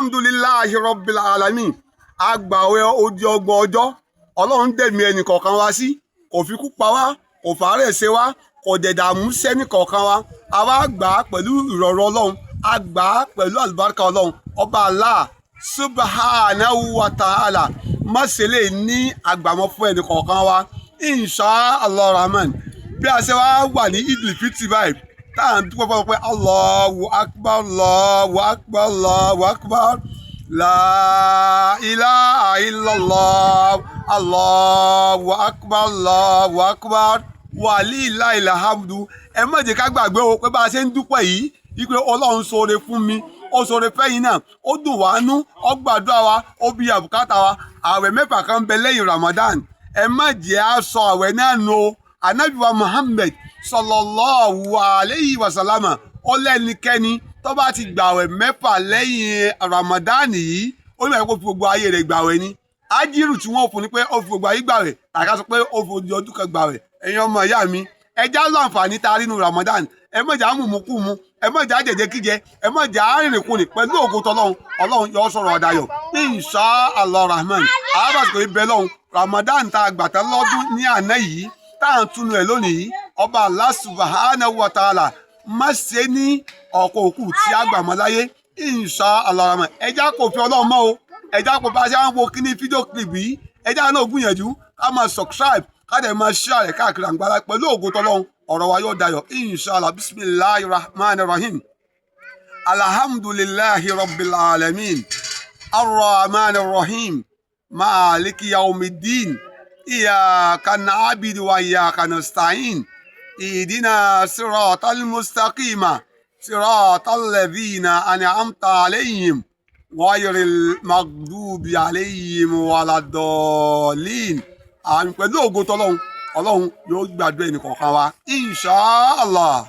alhamdulillahi rabbil alamin agbàwẹ̀ odi ọgbọ̀n ọjọ́ ọlọ́run dẹ̀mí ẹnì kọ̀ọ̀kan wá sí kò fi kú pa wá kò fàárẹ̀ ṣe wá kò dẹ̀dààmú sẹ́nì kọ̀ọ̀kan wá a wá gbà á pẹ̀lú ìrọ̀rùn ọlọ́run a gbà á pẹ̀lú àlùbáríkà ọlọ́run ọba Allah subhanahu wa ta'ala má ṣe lè ní àgbàmọ́ fún ẹnì kọ̀ọ̀kan wá insha Allah rahman bí a ṣe wá wà ní idil fitri báyìí tá à ń dúpẹ́ fún ọ pé Allahu akbar Allahu akbar Allahu akbar la ilaha illallah Allahu akbar Allahu akbar walillahil hamdu. Ẹ má jẹ́ ká gbàgbé o pé bá a ṣe ń dúpẹ́ yìí wípé ọlọ́run ṣoore fún mi ó ṣoore fẹ́yìn náà ó dùn wá nú ó gbàdúrà wa ó bí àbùkátà wa. Ààwẹ̀ mẹ́fà kan ń bẹ lẹ́yìn Ramadan, ẹ má jẹ́ á sọ ààwẹ̀ náà nù o. Ànábì wa Muhammad sallallahu alayhi wa sallama ó lẹ́nikẹ́ni tó bá ti gbààwẹ̀ mẹ́fà lẹ́yìn Ramadan yìí ó ní ẹ̀kọ́ fi gbogbo ayé rẹ̀ gbààwẹ̀ ni. Ájírù tí wọ́n fún ni pé ó fi gbogbo ayé gbààwẹ̀ tàkà sọ pé ó fi ọdún kan gbààwẹ̀. Ẹ̀yin ọmọ ìyá mi ẹja láǹfààní tá a rí nínú Ramadan, ẹ má jà á mùmúkùmú, ẹ má jà á jẹjẹkíjẹ, ẹ má jà á rìnrìnkùnrin pẹ̀lú ògùn tọlọ́run. Ọlọ́run yóò sọ̀rọ̀ ọ̀dàyọ̀ insha Allah rahman. Àbàsìkò ibẹ̀ lọ́hùn Ramadan tá a gbàtà lọ́dún ní àná yìí tá à ń túnú ẹ̀ lónìí ọba Allah subhanahu wa ta'ala má ṣe ní ọ̀pọ̀ òkú tí a gbà mọ́ láyé insha Allah rahman. Ẹja kò fi Ọlọ́run mọ́ o, ẹja kò bá ṣe à ń wo kíní fídíò clip yìí, ẹja náà gbìyànjú ká máa subscribe ká dẹ̀ máa share rẹ̀ káàkiri àgbára pẹ̀lú ògùn tọlọ́run. Ọ̀rọ̀ wa yóò dayọ̀ inshallah. Bismillahir rahmanir rahim. Alhamdulillahi rabbil alamin. Arrahmanir rahim. Maliki yawmiddin. Iyyaka na'budu wa iyyaka nasta'in. Ihdina siratal mustaqima. Siratal ladhina an'amta alayhim. Ghayril maghdubi alayhim waladdallin. Àmín. Pẹ̀lú ògo tọlọ́run, Ọlọ́run yóò gbàdúrà ẹnì kọ̀ọ̀kan wa insha Allah.